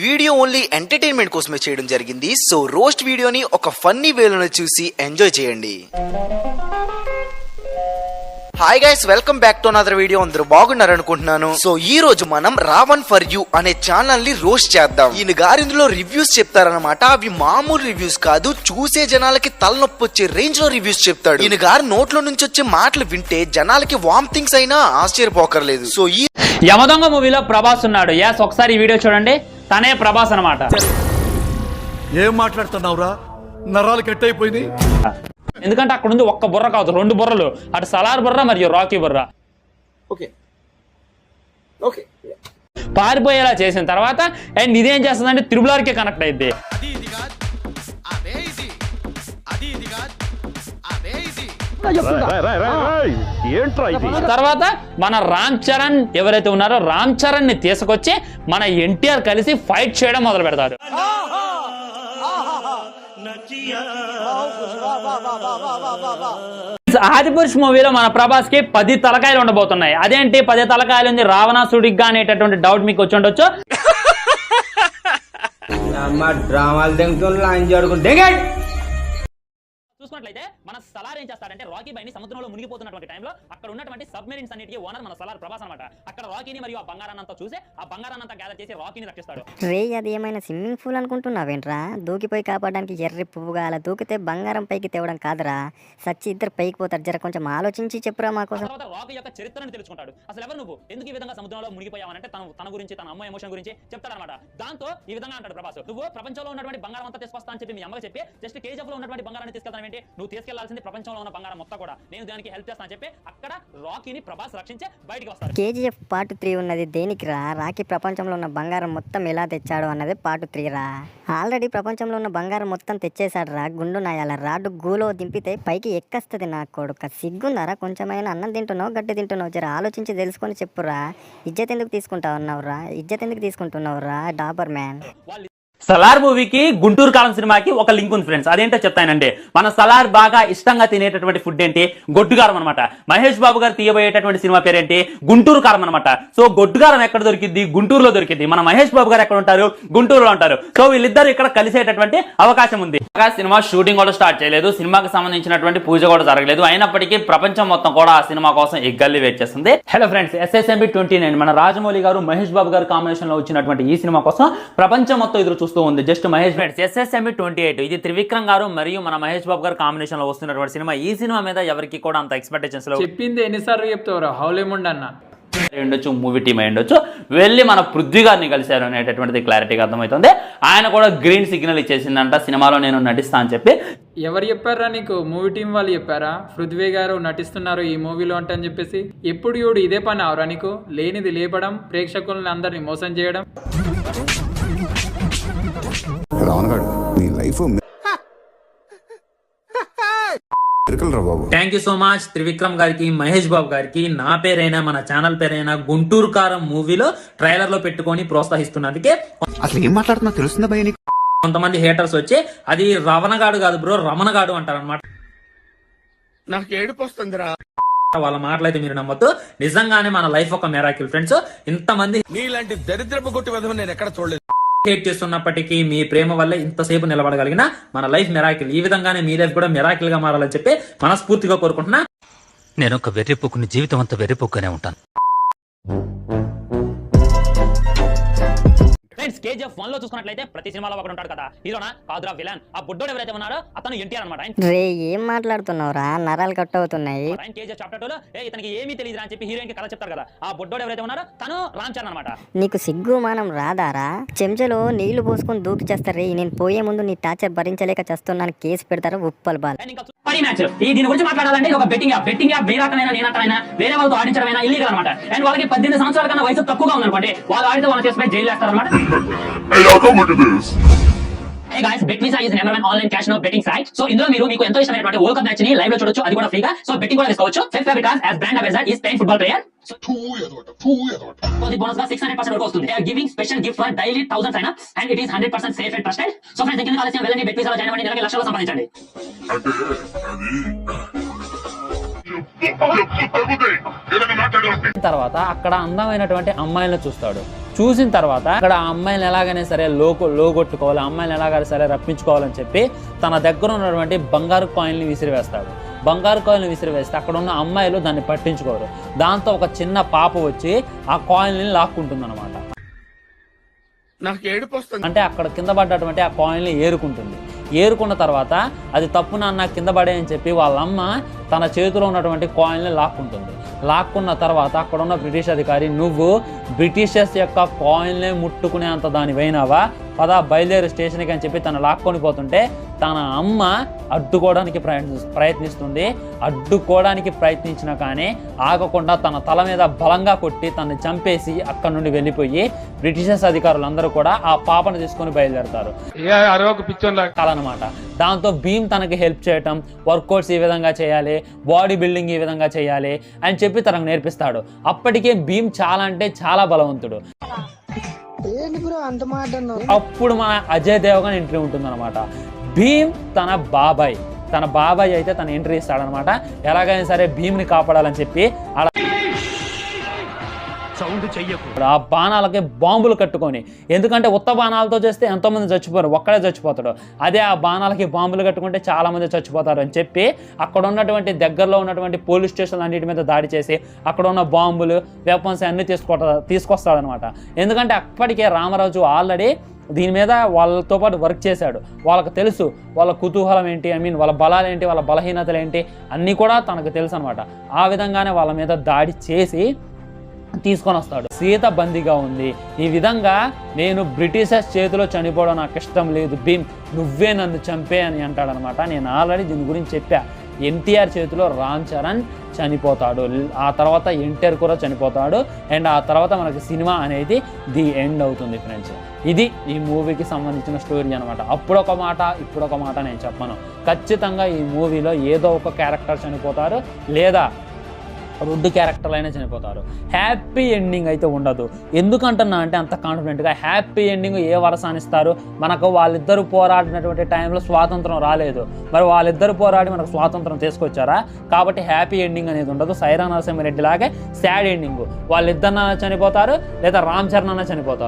Video only entertainment కోసమే చేయడం జరిగింది. సో రోస్ట్ వీడియోని ఒక ఫన్నీ వేలో చూసి ఎంజాయ్ చేయండి. Hi guys, welcome back to another video. అందరూ బాగున్నారు అనుకుంటున్నాను. సో ఈ రోజు మనం రావణ్ ఫర్ యూ అనే ఛానల్ ని రోస్ట్ చేద్దాం. ఈయన గారు ఇందులో రివ్యూస్ చెప్తారనమాట. అవి మామూలు రివ్యూస్ కాదు, చూసే జనాలకి తలనొప్పి వచ్చే రేంజ్ లో రివ్యూస్ చెప్తాడు. ఈయన గారు నోట్లో నుంచి వచ్చే మాటలు వింటే జనాలకి వామిటింగ్స్ అయినా ఆశ్చర్యపోకర్లేదు. సో ఈ యమదొంగ మూవీలో ప్రభాస్ ఉన్నాడు. యాస్, ఒకసారి ఈ వీడియో చూడండి. తనే ప్రభాస్ అన్నమాట. ఏం మాట్లాడుతున్నావురా? నరాలు కట్ అయిపోయింది. ఎందుకంటే అక్కడ ఉంది ఒక్క బుర్ర కాదు, రెండు బుర్రలు. అటు సలార్ బుర్ర మరియు రాకీ బుర్ర. పారిపోయేలా చేసిన తర్వాత అండ్ ఇదేం చేస్తుందంటే త్రిబులార్కే కనెక్ట్ అయింది. తర్వాత మన రామ్ చరణ్ ఎవరైతే ఉన్నారో రామ్ చరణ్ ని తీసుకొచ్చి మన ఎన్టీఆర్ కలిసి ఫైట్ చేయడం మొదలు పెడతారు. ఆదిపురుష్ మూవీలో మన ప్రభాస్ కి 10 తలకాయలు ఉండబోతున్నాయి. అదేంటి 10 తలకాయలు ఉంది రావణాసుడిగా అనేటటువంటి డౌట్ మీకు వచ్చి ఉండొచ్చు. చూసుకున్నట్లయితే మన సలార్ ఏం చేస్తాడంటే రాకీ బైని సముద్రంలో మునిగిపోతున్నటువంటి టైంలో అక్కడ ఉన్నటువంటి సబ్మెరీన్స్ అన్నిటికీ ఓనర్ మన సలార్ ప్రభాస్ అన్నమాట. అక్కడ రాకీని మరియు ఆ బంగారాన్నంతా చూసి ఆ బంగారాన్నంతా గ్యాదర్ చేసి రాకీని రక్షిస్తాడు. రే, అది ఏమైనా స్విమ్మింగ్ పూల్ అనుకుంటున్నావేంట్రా? దూకిపోయి కాపాడడానికి ఎర్రి పువ్వుగా అలా దూకితే బంగారం పైకి తేవడం కాదురా, సచ్చి ఇద్దరు పైకి పోతారు. జర కొంచెం ఆలోచించి చెప్పురా మాకు. తర్వాత రాకీ యొక్క చరిత్రను తెలుసుకుంటాడు. అసలు ఎవరు నువ్వు, ఎందుకు ఈ విధంగా సముద్రంలో మునిగిపోయావనంటే తన గురించి, తన అమ్మ ఎమోషన్ గురించి చెప్తాడనమాట. దాంతో ఈ విధంగా అంటాడు ప్రభాస్, నువ్వు ప్రపంచంలో ఉన్నటువంటి బంగారం అంతా తీసుకొస్తా అని చెప్పి మీ అమ్మకి చెప్పి జస్ట్ కేజీఎఫ్ లో ఉన్నటువంటి బంగారాన్ని తీసుకెళ్తాను ఏంటి? నువ్వు తీసుకెళ్లాల్సింది ప్రపంచంలో ఉన్న బంగారం మొత్తం కూడా, నేను దానికి హెల్ప్ చేస్తాను చెప్పి అక్కడ రాకీని ప్రభాస్ రక్షించే బయటికి వస్తారు. KGF Part 3 ఉన్నది దేనికి రా? రాకీ ప్రపంచంలో ఉన్న బంగారం మొత్తం ఎలా తెచ్చాడు అన్నది Part 3 రా. ఆల్రెడీ ప్రపంచంలో ఉన్న బంగారం మొత్తం తెచ్చేశాడు రా. గుండు నాయాల రాడ్డు గూలో దింపితే పైకి ఎక్కస్తుంది. నా కొడుక సిగ్గుందారా? కొంచెమైనా అన్నం తింటున్నావు, గడ్డి తింటున్నావు? జర ఆలోచించి తెలుసుకొని చెప్పురా. ఇజ్జత్ ఎందుకు తీసుకుంటున్నావురా? ఇజ్జత్ ఎందుకు తీసుకుంటున్నావురా డాబర్ మ్యాన్? సలార్ మూవీకి గుంటూరు కారం సినిమాకి ఒక లింక్ ఉంది ఫ్రెండ్స్. అదేంటో చెప్తానంటే మన సలార్ బాగా ఇష్టంగా తినేటటువంటి ఫుడ్ ఏంటి? గొడ్డుగారం అనమాట. మహేష్ బాబు గారు తీయబోయేటటువంటి సినిమా పేరేంటి? గుంటూరు కారం అనమాట. సో గొడ్డుగారం ఎక్కడ దొరికింది? గుంటూరులో దొరికింది. మన మహేష్ బాబు గారు ఎక్కడ ఉంటారు? గుంటూరులో ఉంటారు. సో వీళ్ళిద్దరు ఇక్కడ కలిసేటటువంటి అవకాశం ఉంది. సినిమా షూటింగ్ కూడా స్టార్ట్ చేయలేదు, సినిమాకి సంబంధించినటువంటి పూజ కూడా జరగలేదు. అయినప్పటికీ ప్రపంచం మొత్తం కూడా ఆ సినిమా కోసం ఎగ్గల్లి వెయిట్ చేస్తుంది. హలో ఫ్రెండ్స్, SSMB 29 మన రాజమౌళి గారు మహేష్ బాబు గారు కాంబినేషన్ లో వచ్చినటువంటి ఈ సినిమా కోసం ప్రపంచం మొత్తం ఎదురు చూస్తూ ఉంది. జస్ట్ మహేష్ ఫ్రెండ్స్, SSMB 28 ఇది త్రివిక్రమ్ గారు మరియు మన మహేష్ బాబు గారు కాంబినేషన్ లో వస్తున్నటువంటి సినిమా. ఈ సినిమా మీద ఎవరికి కూడా అంత ఎక్స్పెక్టేషన్స్ లో చెప్పింది ఎన్నిసార్లు చెప్తావురా? హౌలేముండ అన్న ఉండొచ్చు, మూవీ టీమ్ అయి ఉండొచ్చు, వెళ్ళి మన పృథ్వీ గారిని కలిశారు అనేటటువంటిది క్లారిటీగా అర్థమవుతుంది. ఆయన కూడా గ్రీన్ సిగ్నల్ ఇచ్చేసిందంట సినిమాలో నేను నటిస్తా అని చెప్పి. ఎవరు చెప్పారా నీకు? మూవీ టీం వాళ్ళు చెప్పారా పృథ్వీ గారు నటిస్తున్నారు ఈ మూవీలో అంటే అని చెప్పేసి? ఎప్పుడు చూడు ఇదే పని అవరా నీకు? లేనిది లేపడం, ప్రేక్షకులను అందరినీ మోసం చేయడం. Thank you so much Trivikram గారికి, మహేష్ బాబు గారికి. నా పేరైనా మన ఛానల్ పేరైనా గుంటూరు కారం మూవీలో ట్రైలర్ లో పెట్టుకొని ప్రోత్సహిస్తున్నందుకే అసలు ఏం మాట్లాడుతున్నా తెలుస్తుందా భయ? కొంతమంది హేటర్స్ వచ్చి అది రవణగాడు కాదు బ్రో, రమణగాడు అంటారు అనమాట. నాకు ఏడుపు వస్తుందిరా వాళ్ళ మాటలైతే మీరు నమ్మొద్దు. నిజంగానే మన లైఫ్ ఒక మిరాకిల్ ఫ్రెండ్స్. ఇంతమంది నీలాంటి దరిద్రపు కొట్టి విధం నేను ఎక్కడ చూడలేదు. హేట్ చేస్తున్నప్పటికీ మీ ప్రేమ వల్లే ఇంతసేపు నిలబడగలిగిన మన లైఫ్ మిరాకిల్. ఈ విధంగానే మీ లైఫ్ కూడా మిరాకిల్ గా మారాలని చెప్పి మనస్ఫూర్తిగా కోరుకుంటున్నా. నేను ఒక వెర్రిపోకుని జీవితం అంతా వెర్రిపోకునే ఉంటాను. ఫ్రెండ్స్, KGF 1 లో చూసుకున్నట్లయితే ప్రతి సినిమాలో ఒకడు ఉంటాడు కదా, హీరోనా కాదురా విలన్. ఆ బుడ్డోడు ఎవరైతే ఉన్నారో అతను ఎన్టీఆర్ అనమాట. రే, ఏం మాట్లాడుతున్నావురా? నరాలు కట్ అవుతున్నాయి. KGF Chapter 2 లో ఇతనికి ఏమీ తెలియదు అని చెప్పి హీరోయిన్ కి కథ చెప్తారు కదా, ఆ బుడ్డోడు ఎవరైతే ఉన్నారో తను రామ్ చరణ్ అనమాట. నీకు సిగ్గు మానం రాదారా? చెంచలో నీళ్లు పోసుకొని దూకి చేస్తారే. నేను పోయే ముందు నీ టార్చర్ భరించలేక చేస్తున్నాను, కేసు పెడతారు ఉప్పల్ బాల్. దీని గురించి మాట్లాడాలంటే ఒక బెట్టింగ్ యాప్ వేరే రకమైన నేనంటైనా వేరే వాళ్ళతో ఆడించడమైనా ఇల్లీగల్ అనమాట. అండ్ వాళ్ళకి 18 సంవత్సరాల కన్నా వయసు తక్కువగా ఉందనుకోండి, వాళ్ళు ఆడితే వాళ్ళ చేసి జైలు వేస్తారనమాట. Hey guys, BetVisa is number 1 online casino betting site. So ఇందులో మీకు ఎంతో ఇష్టమైనటువంటి వరల్డ్ కప్ మ్యాచ్ ని లైవ్ లో చూడొచ్చు, అది కూడా ఫ్రీగా. సో బెట్టింగ్ కూడా తీసుకోవచ్చు. Fifth Fabritas as brand ambassador is playing football player. So the bonus గా 600% వరకు వస్తుంది. They are giving special gift for daily 1000 sign ups and it is 100% safe and trusted. So friends, ఇంకెందుకు ఆలస్యం, వెళ్ళండి BetVisa లో join అవ్వండి, నెలకి లక్షల్లో సంపాదించండి. తర్వాత అక్కడ అందమైనటువంటి అమ్మాయిలను చూస్తాడు. చూసిన తర్వాత అక్కడ ఆ అమ్మాయిని ఎలాగైనా సరే లోగొట్టుకోవాలి, అమ్మాయిని ఎలాగైనా సరే రప్పించుకోవాలని చెప్పి తన దగ్గర ఉన్నటువంటి బంగారు కాయిన్ని విసిరివేస్తాడు. బంగారు కాయిన్ విసిరివేస్తే అక్కడ ఉన్న అమ్మాయిలు దాన్ని పట్టించుకోరు. దాంతో ఒక చిన్న పాప వచ్చి ఆ కాయిన్ని లాక్కుంటుంది అనమాట. నాకు ఏడుపు వస్తుంది. అంటే అక్కడ కింద పడ్డటువంటి ఆ కాయిన్ని ఏరుకుంటుంది. ఏరుకున్న తర్వాత అది తప్పు నాన్న కింద పడే అని చెప్పి వాళ్ళ అమ్మ తన చేతిలో ఉన్నటువంటి కాయిన్ని లాక్కుంటుంది. లాక్కున్న తర్వాత అక్కడ ఉన్న బ్రిటిష్ అధికారి, నువ్వు బ్రిటిషర్స్ యొక్క కాయిన్లే ముట్టుకునే అంత దాని పోయినావా, పదా బయలుదేరు స్టేషన్కి అని చెప్పి తను లాక్కొని పోతుంటే తన అమ్మ అడ్డుకోవడానికి ప్రయత్నిస్తుంది. అడ్డుకోవడానికి ప్రయత్నించినా కానీ ఆగకుండా తన తల మీద బలంగా కొట్టి తనని చంపేసి అక్కడ నుండి వెళ్ళిపోయి బ్రిటిషర్స్ అధికారులందరూ కూడా ఆ పాపను తీసుకొని బయలుదేరతారు అనమాట. దాంతో భీమ్ తనకి హెల్ప్ చేయటం, వర్కౌట్స్ ఈ విధంగా చేయాలి, బాడీ బిల్డింగ్ ఈ విధంగా చేయాలి అని చెప్పి తనకు నేర్పిస్తాడు. అప్పటికే భీమ్ చాలా అంటే చాలా బలవంతుడు. అప్పుడు మన అజయ్ దేవగన్ ఎంట్రీ ఉంటుంది అనమాట. భీమ్ తన బాబాయ్ అయితే తన ఎంట్రీ ఇస్తాడనమాట. ఎలాగైనా సరే భీమ్ని కాపాడాలని చెప్పి ఆ బాణాలకి బాంబులు కట్టుకొని, ఎందుకంటే ఉత్త బాణాలతో చేస్తే ఎంతోమంది చచ్చిపోరు, ఒక్కడే చచ్చిపోతాడు. అదే ఆ బాణాలకి బాంబులు కట్టుకుంటే చాలా మంది చచ్చిపోతారు అని చెప్పి అక్కడ ఉన్నటువంటి దగ్గరలో ఉన్నటువంటి పోలీస్ స్టేషన్లు అన్నిటి మీద దాడి చేసి అక్కడ ఉన్న బాంబులు, వెపన్స్ అన్ని తీసుకొస్తాడనమాట. ఎందుకంటే అప్పటికే రామరాజు ఆల్రెడీ దీని మీద వాళ్ళతో పాటు వర్క్ చేశాడు. వాళ్ళకి తెలుసు వాళ్ళ కుతూహలం ఏంటి, వాళ్ళ బలాలు ఏంటి, వాళ్ళ బలహీనతలు ఏంటి అన్నీ కూడా తనకు తెలుసు అనమాట. ఆ విధంగానే వాళ్ళ మీద దాడి చేసి తీసుకొని వస్తాడు. సీత బందీగా ఉంది. ఈ విధంగా నేను బ్రిటిషర్స్ చేతిలో చనిపోవడం నాకు ఇష్టం లేదు భీమ్, నువ్వే నన్ను చంపే అని అంటాడనమాట. నేను ఆల్రెడీ దీని గురించి చెప్పా. ఎన్టీఆర్ చేతిలో రామ్ చరణ్ చనిపోతాడు, ఆ తర్వాత ఎన్టీఆర్ కూడా చనిపోతాడు. అండ్ ఆ తర్వాత మనకి సినిమా అనేది ది ఎండ్ అవుతుంది ఫ్రెండ్స్. ఇది ఈ మూవీకి సంబంధించిన స్టోరీ అనమాట. అప్పుడొక మాట ఇప్పుడొక మాట నేను చెప్పను. ఖచ్చితంగా ఈ మూవీలో ఏదో ఒక క్యారెక్టర్ చనిపోతారు, లేదా 2 క్యారెక్టర్లు అయినా చనిపోతారు. హ్యాపీ ఎండింగ్ అయితే ఉండదు. ఎందుకంటున్నా అంటే అంత కాన్ఫిడెంట్గా హ్యాపీ ఎండింగ్ ఏ వరసానిస్తారు? మనకు వాళ్ళిద్దరూ పోరాడినటువంటి టైంలో స్వాతంత్రం రాలేదు, మరి వాళ్ళిద్దరు పోరాడి మనకు స్వాతంత్రం తీసుకొచ్చారా? కాబట్టి హ్యాపీ ఎండింగ్ అనేది ఉండదు. సైరా నరసింహారెడ్డి లాగే సాడ్ ఎండింగ్. వాళ్ళిద్దరినైనా చనిపోతారు, లేదా రామ్ చరణ్ అన్న చనిపోతారు.